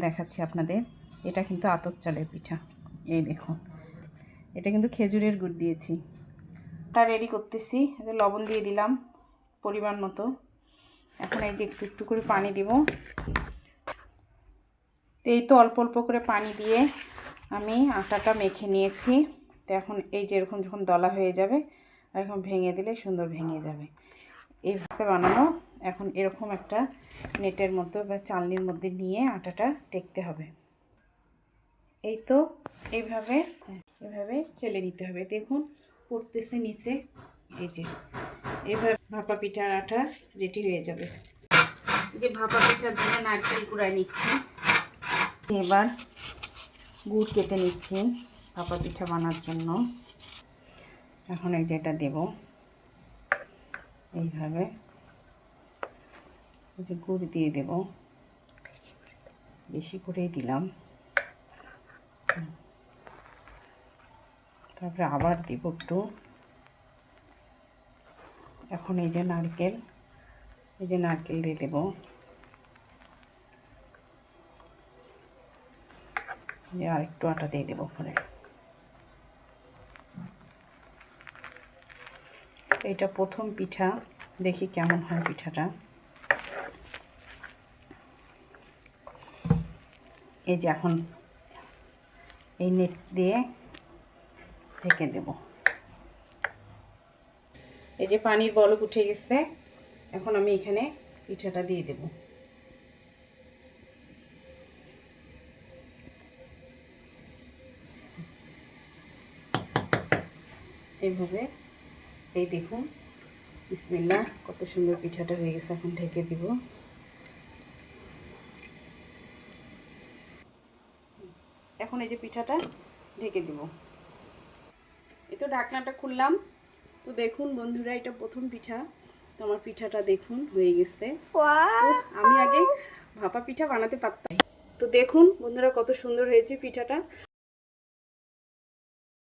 দেখাচ্ছি আপনাদের। এটা কিন্তু আতপ চালের পিঠা। এই দেখুন, এটা কিন্তু খেজুরের গুড় দিয়েছি। এটা রেডি করতেছি। লবণ দিয়ে দিলাম পরিমাণ মতো। এখন এই যে একটু একটু করে পানি দিব। তো এই তো অল্প অল্প করে পানি দিয়ে আমি আটাটা মেখে নিয়েছি। তো এখন এই যে এরকম যখন দলা হয়ে যাবে, এরকম ভেঙে দিলে সুন্দর ভেঙে যাবে। এইভাবে বানানো। এখন এরকম একটা নেটের মধ্যে বা চালনির মধ্যে নিয়ে আটাটা টেকতে হবে। এই তো এইভাবে এভাবে চেলে নিতে হবে। দেখুন পড়তেছে নিচে। এই যে এইভাবে ভাপা পিঠার আটা রেডি হয়ে যাবে। যে ভাপা পিঠার জন্য নারকেল কুড়াই নিচ্ছি। এবার গুড় কেটে নিচ্ছি ভাপা পিঠা বানার জন্য। এখন এই যেটা দেব এইভাবে, এই যে গুড় দিয়ে দেব, বেশি করেই দিলাম। তারপরে আবার দেব একটু। এখন এই যে নারকেল দিয়ে দেব। আর একটু আটা দিয়ে দেবো ওখানে। এটা প্রথম পিঠা, দেখি কেমন হয় পিঠাটা। এই যে এখন এই নেট দিয়ে ঢেকে দেব। এই যে পানির বলক উঠে গেছে। এখন আমি এখানে পিঠাটা দিয়ে দেব। এইভাবে, এই দেখুন, বিসমিল্লাহ, কত সুন্দর পিঠাটা হয়ে গেছে। এখন ঢেকে দিব। এখন এই যে পিঠাটা ঢেকে দিব। এই তো ঢাকনাটা খুললাম। তো দেখুন বন্ধুরা, এটা প্রথম পিঠা। তো আমার পিঠাটা দেখুন হয়ে গেছে। আমি আগে ভাপা পিঠা বানাতে পারতাম। তো দেখুন বন্ধুরা, কত সুন্দর হয়েছে পিঠাটা।